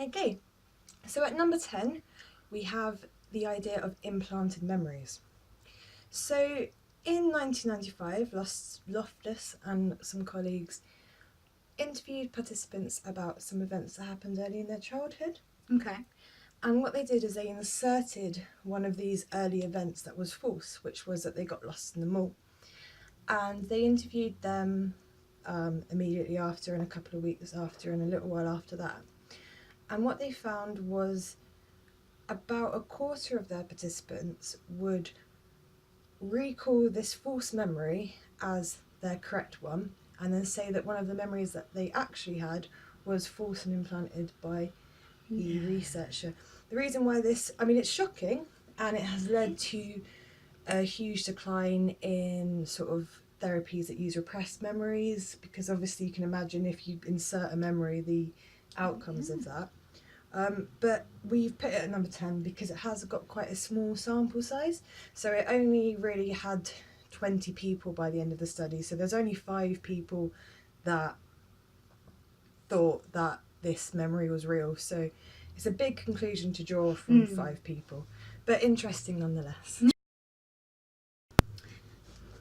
Okay, so at number 10 we have the idea of implanted memories. So in 1995, Loftus and some colleagues interviewed participants about some events that happened early in their childhood. Okay. And what they did is they inserted one of these early events that was false, which was that they got lost in the mall. And they interviewed them immediately after, and a couple of weeks after, and a little while after that. And what they found was about a quarter of their participants would recall this false memory as their correct one, and then say that one of the memories that they actually had was false and implanted by the researcher. The reason why this, I mean, it's shocking, and it has led to a huge decline in sort of therapies that use repressed memories, because obviously you can imagine if you insert a memory, the outcomes of that. But we've put it at number 10 because it has got quite a small sample size, so it only really had 20 people by the end of the study, so there's only 5 people that thought that this memory was real, so it's a big conclusion to draw from 5 people, but interesting nonetheless.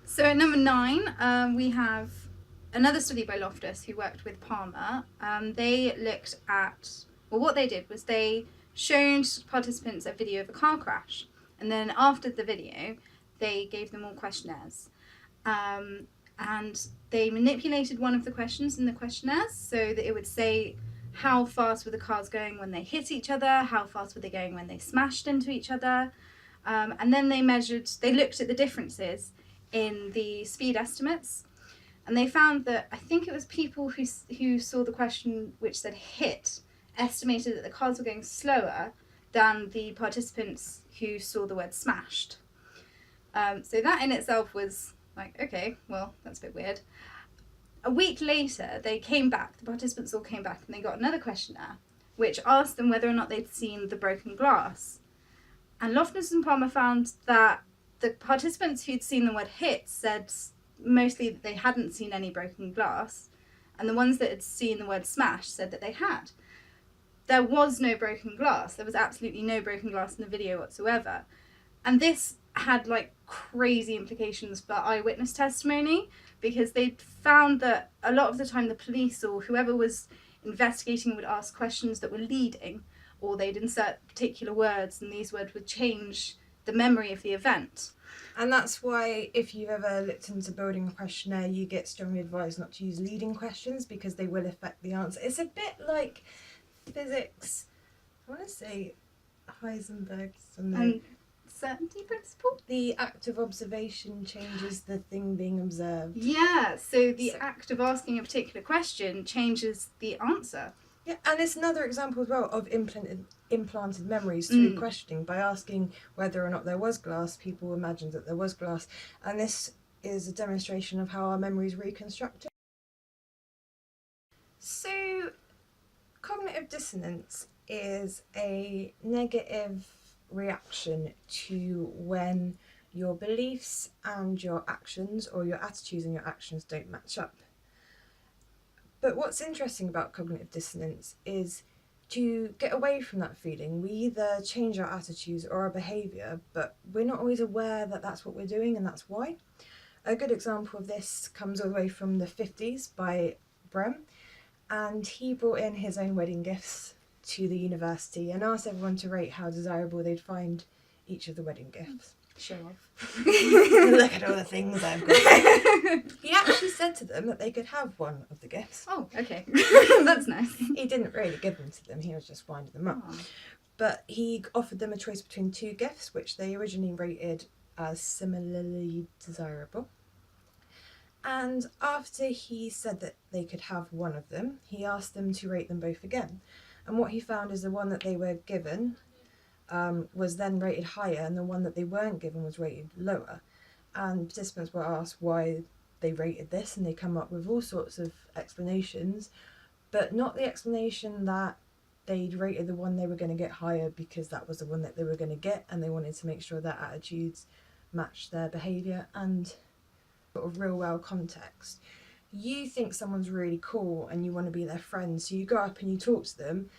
So at number 9, we have another study by Loftus, who worked with Palmer. They looked at, well, what they did was they showed participants a video of a car crash, and then after the video they gave them all questionnaires, and they manipulated one of the questions in the questionnaires so that it would say how fast were the cars going when they hit each other, how fast were they going when they smashed into each other, and then they looked at the differences in the speed estimates, and they found that, I think it was people who saw the question which said hit estimated that the cars were going slower than the participants who saw the word smashed. So that in itself was like, okay, well, that's a bit weird. A week later, they came back, the participants all came back, and they got another questionnaire which asked them whether or not they'd seen the broken glass. And Loftus and Palmer found that the participants who'd seen the word hit said mostly that they hadn't seen any broken glass, and the ones that had seen the word smash said that they had. There was no broken glass. There was absolutely no broken glass in the video whatsoever. And this had like crazy implications for eyewitness testimony, because they found that a lot of the time the police or whoever was investigating would ask questions that were leading, or they'd insert particular words, and these words would change the memory of the event. And that's why if you've ever looked into building a questionnaire, you get strongly advised not to use leading questions because they will affect the answer. It's a bit like physics, I want to say Heisenberg's Certainty principle? The act of observation changes the thing being observed. Yeah, so the act of asking a particular question changes the answer. Yeah, and it's another example as well of implanted memories through questioning. By asking whether or not there was glass, people imagined that there was glass, and this is a demonstration of how our memories reconstructed. So, cognitive dissonance is a negative reaction to when your beliefs and your actions, or your attitudes and your actions, don't match up. But what's interesting about cognitive dissonance is to get away from that feeling, we either change our attitudes or our behaviour, but we're not always aware that that's what we're doing, and that's why. A good example of this comes all the way from the 50s by Brehm, and he brought in his own wedding gifts to the university and asked everyone to rate how desirable they'd find each of the wedding gifts. Show off. Look at all the things I've got. He actually said to them that they could have one of the gifts. Oh, okay. That's nice. He didn't really give them to them, he was just winding them up. Aww. But he offered them a choice between 2 gifts, which they originally rated as similarly desirable. And after he said that they could have one of them, he asked them to rate them both again. And what he found is the one that they were given was then rated higher, and the one that they weren't given was rated lower. And participants were asked why they rated this, and they come up with all sorts of explanations, but not the explanation that they'd rated the one they were going to get higher because that was the one that they were going to get, and they wanted to make sure their attitudes matched their behaviour and sort of real world context. You think someone's really cool and you want to be their friend, so you go up and you talk to them,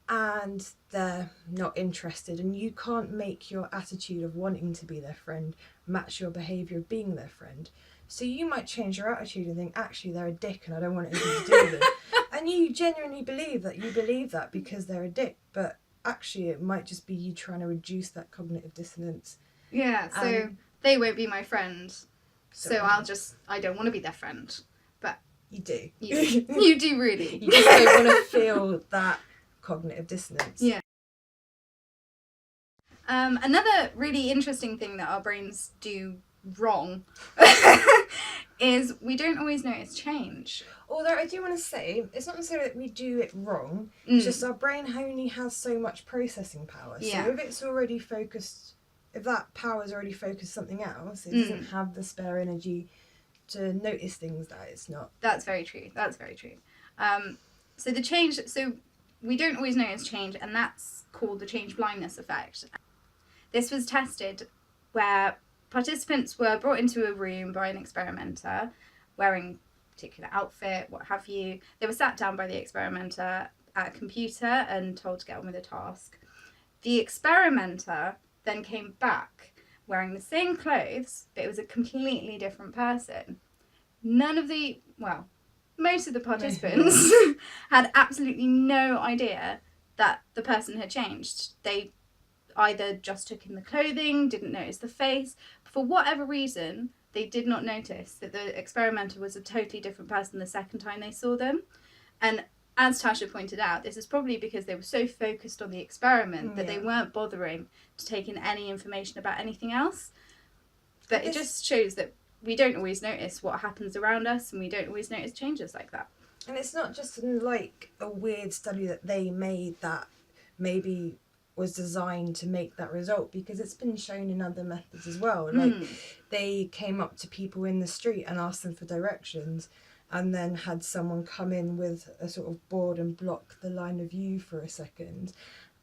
and they're not interested, and you can't make your attitude of wanting to be their friend match your behaviour of being their friend. So you might change your attitude and think, actually, they're a dick and I don't want anything to do with them. And you genuinely believe that because they're a dick, but actually it might just be you trying to reduce that cognitive dissonance. Yeah, so they won't be my friend, so I don't want to be their friend. But you do. You do really. You just don't want to feel that cognitive dissonance. Yeah. Another really interesting thing that our brains do wrong is we don't always notice change. Although I do want to say, it's not necessarily that we do it wrong, it's just our brain only has so much processing power. Yeah. So if it's already focused, if that power's already focused something else, it doesn't have the spare energy to notice things that it's not. That's very true. So we don't always notice change, and that's called the change blindness effect. This was tested where participants were brought into a room by an experimenter wearing a particular outfit, what have you. They were sat down by the experimenter at a computer and told to get on with the task. The experimenter then came back wearing the same clothes, but it was a completely different person. Most of the participants had absolutely no idea that the person had changed. They either just took in the clothing, didn't notice the face. For whatever reason, they did not notice that the experimenter was a totally different person the second time they saw them. And as Tasha pointed out, this is probably because they were so focused on the experiment that they weren't bothering to take in any information about anything else. But it just shows that we don't always notice what happens around us, and we don't always notice changes like that. And it's not just like a weird study that they made that maybe was designed to make that result, because it's been shown in other methods as well. Like they came up to people in the street and asked them for directions, and then had someone come in with a sort of board and block the line of view for a second,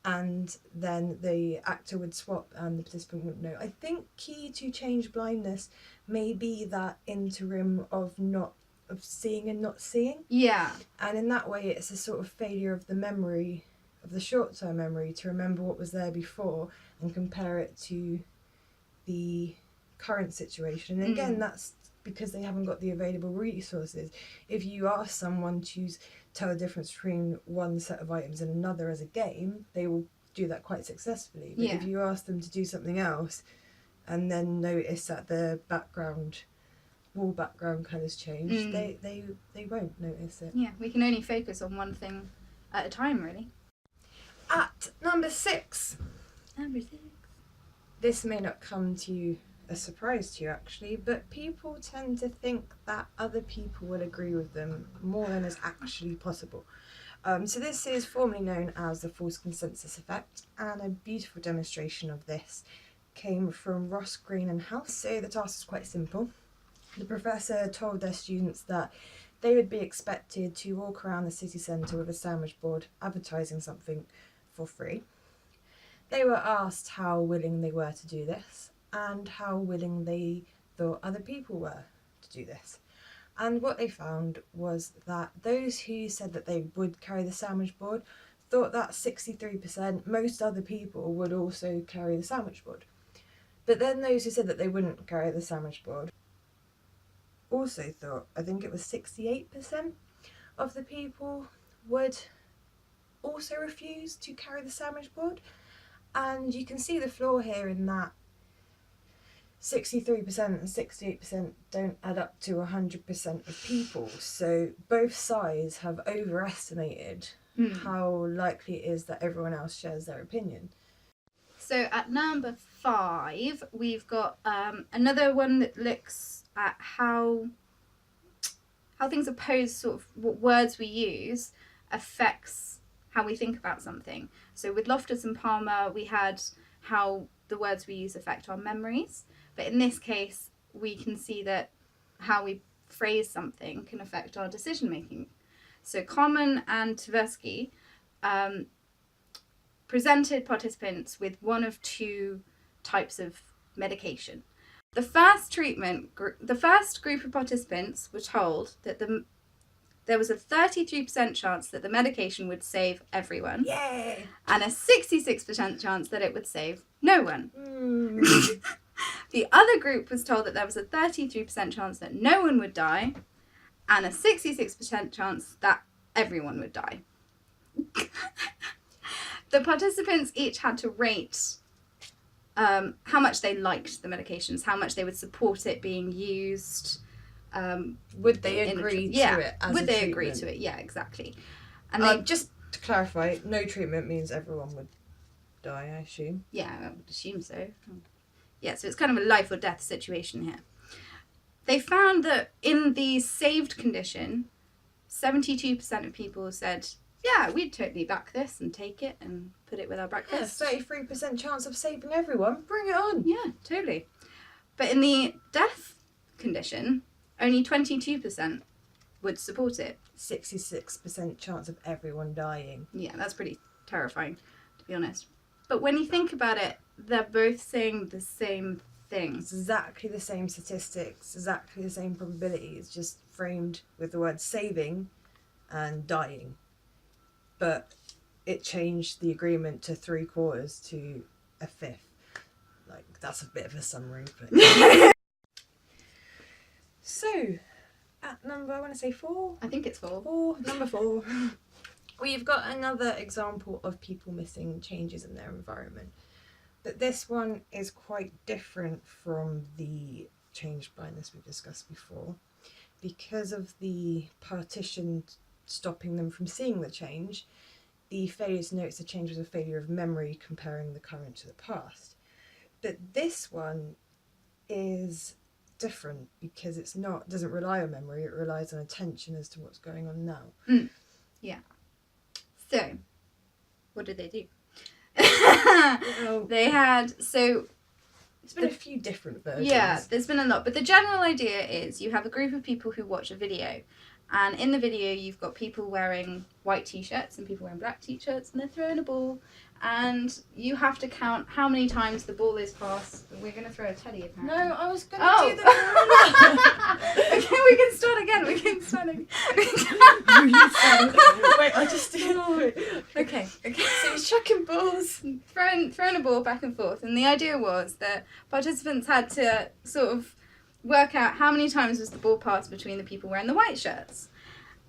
and then the actor would swap and the participant wouldn't know. I think key to change blindness may be that interim of seeing and not seeing. Yeah. And in that way it's a sort of failure of the memory, of the short-term memory, to remember what was there before and compare it to the current situation. And again, that's because they haven't got the available resources. If you ask someone to tell the difference between one set of items and another as a game, they will do that quite successfully. But if you ask them to do something else and then notice that the wall background colours changed, they won't notice it. Yeah, we can only focus on one thing at a time, really. At number 6. This may not come to you a surprise to you actually, but people tend to think that other people will agree with them more than is actually possible. So this is formally known as the false consensus effect, and a beautiful demonstration of this came from Ross, Green and House. So the task is quite simple. The professor told their students that they would be expected to walk around the city centre with a sandwich board advertising something for free. They were asked how willing they were to do this and how willing they thought other people were to do this. And what they found was that those who said that they would carry the sandwich board thought that 63% most other people would also carry the sandwich board. But then those who said that they wouldn't carry the sandwich board also thought, I think it was 68% of the people would also refuse to carry the sandwich board. And you can see the flaw here in that 63% and 68% don't add up to 100% of people. So both sides have overestimated how likely it is that everyone else shares their opinion. So at number 5, we've got another one that looks at how things are posed, sort of what words we use affects how we think about something. So with Loftus and Palmer, we had how the words we use affect our memories. But in this case, we can see that how we phrase something can affect our decision making. So Common and Tversky presented participants with one of two types of medication. The first group of participants were told that there was a 33% chance that the medication would save everyone, Yay! and a 66% chance that it would save no one. Mm. The other group was told that there was a 33% chance that no one would die, and a 66% chance that everyone would die. The participants each had to rate how much they liked the medications, how much they would support it being used. Would they agree to it as would a they treatment? agree to it? Yeah, exactly. And they just to clarify, no treatment means everyone would die, I assume. Yeah, I would assume so. Yeah, so it's kind of a life or death situation here. They found that in the saved condition, 72% of people said, yeah, we'd totally back this and take it and put it with our breakfast. Yeah, 33% chance of saving everyone. Bring it on. Yeah, totally. But in the death condition, only 22% would support it. 66% chance of everyone dying. Yeah, that's pretty terrifying, to be honest. But when you think about it, they're both saying the same thing. It's exactly the same statistics, exactly the same probabilities, just framed with the word saving and dying. But it changed the agreement to 3/4 to a fifth. Like, that's a bit of a summary. But so, at number, I want to say 4. I think it's 4. Number 4. We've got another example of people missing changes in their environment. But this one is quite different from the change blindness we've discussed before. Because of the partition stopping them from seeing the change, the failure to notice the change was a failure of memory, comparing the current to the past. But this one is different because doesn't rely on memory, it relies on attention as to what's going on now. Yeah. So, what did they do? Well, They had, so... There's been a few different versions. Yeah, there's been a lot. But the general idea is you have a group of people who watch a video. And in the video, you've got people wearing white t-shirts and people wearing black t-shirts, and they're throwing a ball. And you have to count how many times the ball is passed. We're going to throw a teddy, apparently. No, I was going to do that. Okay, we can start again. Wait, I just did. Okay. So he's chucking balls. Throwing a ball back and forth. And the idea was that participants had to sort of work out how many times was the ball passed between the people wearing the white shirts.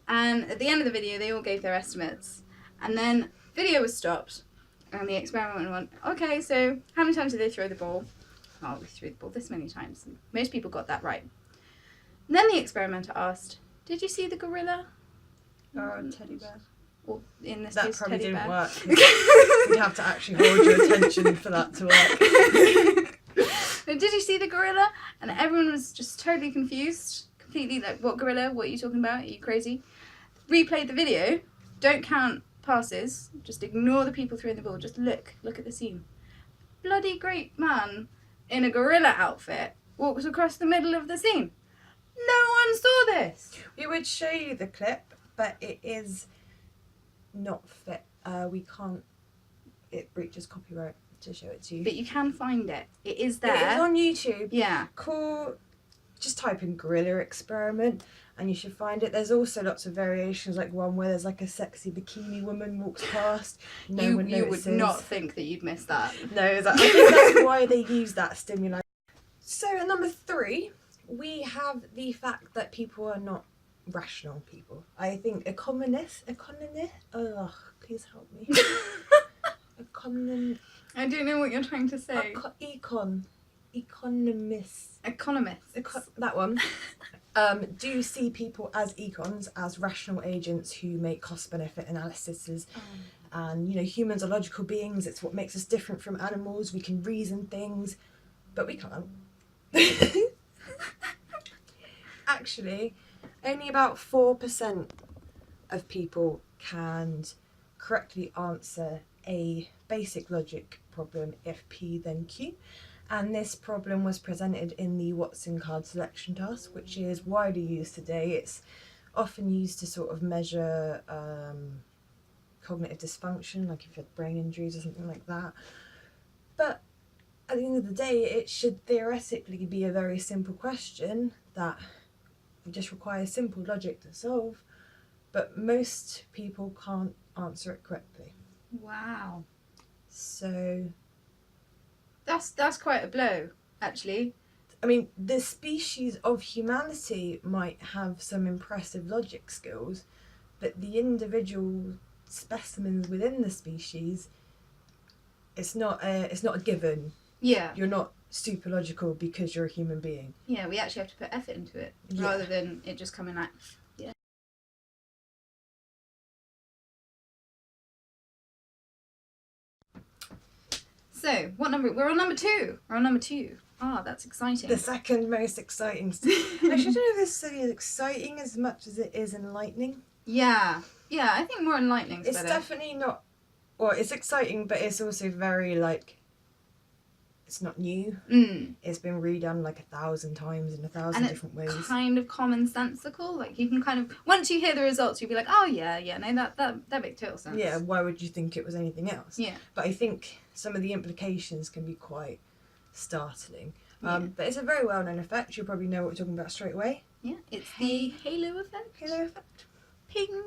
And at the end of the video, they all gave their estimates. And then video was stopped. And the experiment went, okay, so how many times did they throw the ball? Oh, we threw the ball this many times. And most people got that right. And then the experimenter asked, did you see the gorilla? Or teddy bear? Or in this case, probably teddy didn't bear. work. You'd have to actually hold your attention for that to work. Did you see the gorilla? And everyone was just totally confused. Completely like, what gorilla? What are you talking about? Are you crazy? Replay the video. Don't count passes. Just ignore the people throwing the ball. Just look at the scene. Bloody great man in a gorilla outfit walks across the middle of the scene. No one saw this. We would show you the clip, but it is not fit. We can't. It breaches copyright to show it to you. But you can find it. It is there. It is on YouTube. Yeah. Cool. Just type in gorilla experiment and you should find it. There's also lots of variations, like one where there's like a sexy bikini woman walks past. No one notices. You would not think that you'd miss that. No, I think that's why they use that stimuli. So at number 3, we have the fact that people are not rational people. I think economists, please help me. I don't know what you're trying to say. Economists. That one. Do see people as econs, as rational agents who make cost-benefit analyses. And, humans are logical beings. It's what makes us different from animals. We can reason things, but we can't. Actually, only about 4% of people can correctly answer a basic logic problem if P then Q. And this problem was presented in the Watson card selection task, which is widely used today. It's often used to sort of measure cognitive dysfunction, like if you had brain injuries or something like that. But at the end of the day, it should theoretically be a very simple question that just requires simple logic to solve. but most people can't answer it correctly. Wow. So That's quite a blow, actually. I mean, the species of humanity might have some impressive logic skills, but the individual specimens within the species, it's not a given. Yeah. You're not super logical because you're a human being. Yeah, we actually have to put effort into it Yeah. rather than it just coming out. Yeah. So, what number? We're on number 2. We're on number 2. Ah, that's exciting. The second most exciting. Actually, I don't know if this study is exciting as much as it is enlightening. Yeah. Yeah, I think more enlightening is It's better. definitely not. Well, it's exciting, but it's also very like. It's not new. It's been redone like 1,000 times in 1,000 different ways. Kind of commonsensical. Like you can kind of once you hear the results, you'll be like, oh yeah, no, that makes total sense. Yeah, why would you think it was anything else? Yeah. But I think some of the implications can be quite startling. Yeah. But it's a very well-known effect. You'll probably know what we're talking about straight away. Yeah, it's the halo effect. Halo effect. Ping.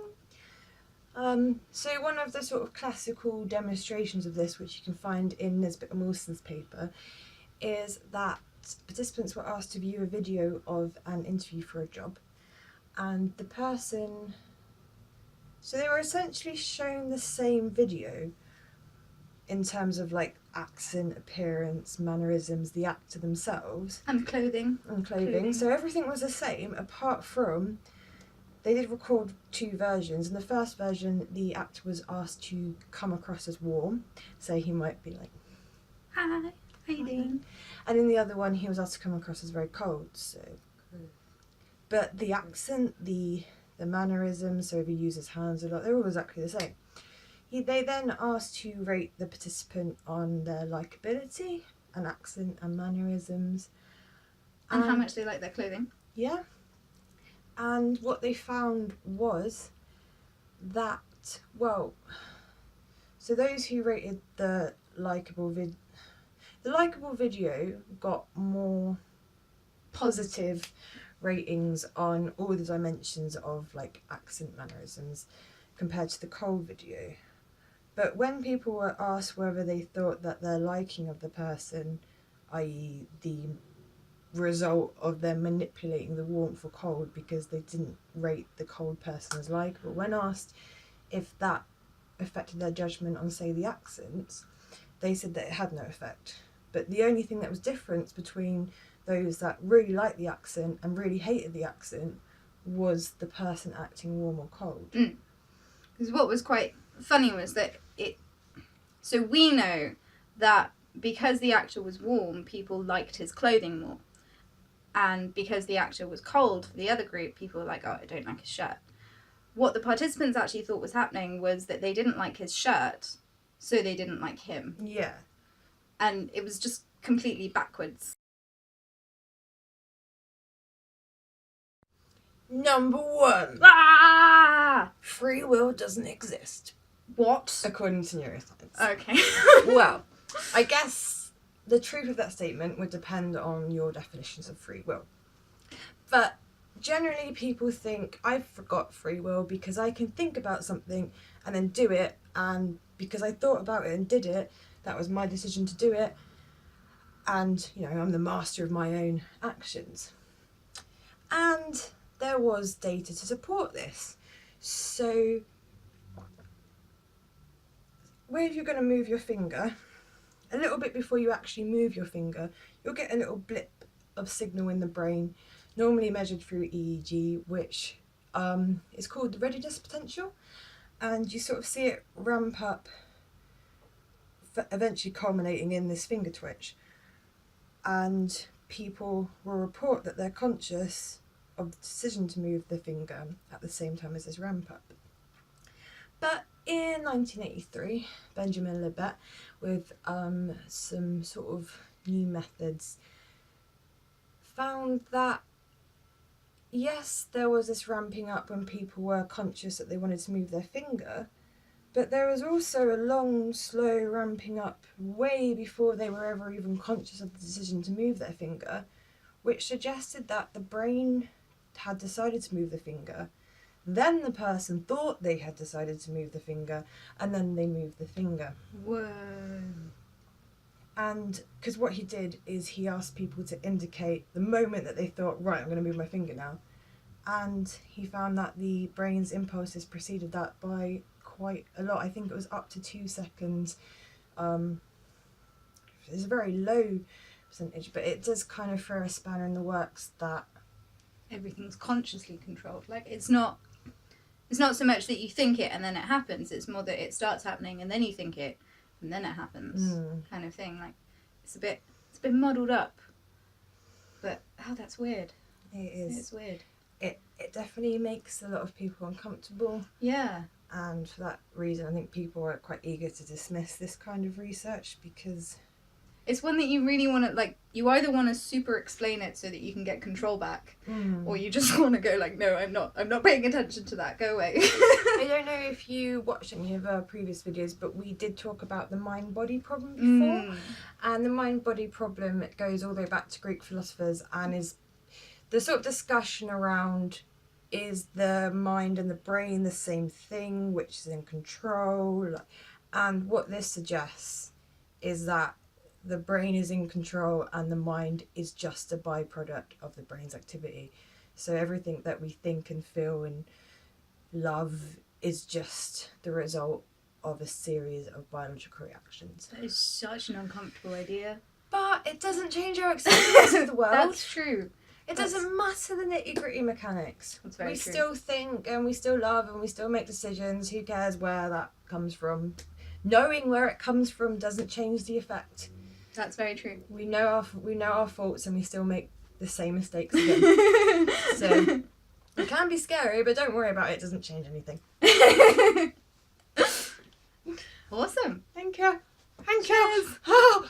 So one of the sort of classical demonstrations of this, which you can find in Nisbet and Wilson's paper, is that participants were asked to view a video of an interview for a job, and the person... So they were essentially shown the same video in terms of like accent, appearance, mannerisms, the actor themselves. And clothing. So everything was the same, apart from they did record 2 versions. In the first version, the actor was asked to come across as warm, so he might be like, Hi, how you doing? and in the other one, he was asked to come across as very cold. So, but the accent, the mannerisms, so if he uses hands a lot, they're all exactly the same. They then asked to rate the participant on their likability and accent and mannerisms. And how much they like their clothing. Yeah. And what they found was that, well, so those who rated the likable video got more positive ratings on all the dimensions of like accent, mannerisms compared to the cold video. But when people were asked whether they thought that their liking of the person, i.e. the result of them manipulating the warmth or cold because they didn't rate the cold person as likeable, when asked if that affected their judgment on, say, the accents, they said that it had no effect. But the only thing that was different between those that really liked the accent and really hated the accent was the person acting warm or cold. Because what was quite funny was that so we know that because the actor was warm, people liked his clothing more. And because the actor was cold for the other group, people were like, oh, I don't like his shirt. What the participants actually thought was happening was that they didn't like his shirt, so they didn't like him. Yeah. And it was just completely backwards. Number 1. Ah! Free will doesn't exist. What? According to neuroscience. Okay. Well, I guess the truth of that statement would depend on your definitions of free will. But generally people think, I've forgot free will because I can think about something and then do it, and because I thought about it and did it, that was my decision to do it, and, you know, I'm the master of my own actions. And there was data to support this. So, where you're going to move your finger, a little bit before you actually move your finger, you'll get a little blip of signal in the brain, normally measured through EEG, which is called the readiness potential, and you sort of see it ramp up, eventually culminating in this finger twitch. And people will report that they're conscious of the decision to move the finger at the same time as this ramp up. But in 1983, Benjamin Libet, with some sort of new methods, found that yes, there was this ramping up when people were conscious that they wanted to move their finger, but there was also a long, slow ramping up way before they were ever even conscious of the decision to move their finger, which suggested that the brain had decided to move the finger, Then the person thought they had decided to move the finger, and then they moved the finger. Whoa. And because what he did is he asked people to indicate the moment that they thought, right, I'm going to move my finger now. And he found that the brain's impulses preceded that by quite a lot. I think it was up to 2 seconds. It's a very low percentage, but it does kind of throw a spanner in the works that Everything's consciously controlled. Like, it's not so much that you think it and then it happens. It's more that it starts happening and then you think it and then it happens, kind of thing. Like, it's a bit muddled up. But that's weird. it is. It's weird. It definitely makes a lot of people uncomfortable. Yeah. And for that reason, I think people are quite eager to dismiss this kind of research because It's one that you really want to, like, you either want to super explain it so that you can get control back, or you just want to go like, no, I'm not paying attention to that, go away. I don't know if you watched any of our previous videos, but we did talk about the mind-body problem before. And the mind-body problem, it goes all the way back to Greek philosophers and is the sort of discussion around, is the mind and the brain the same thing, which is in control? And what this suggests is that the brain is in control and the mind is just a byproduct of the brain's activity. So everything that we think and feel and love is just the result of a series of biological reactions. That is such an uncomfortable idea. But it doesn't change our experience of the world. That's true. It doesn't matter the nitty-gritty mechanics. That's very we true. still think and we still love and we still make decisions. Who cares where that comes from? Knowing where it comes from doesn't change the effect. That's very true. We know our faults and we still make the same mistakes again. So it can be scary, but don't worry about it. It doesn't change anything. Awesome. Thank you. Thank Cheers. you. Oh.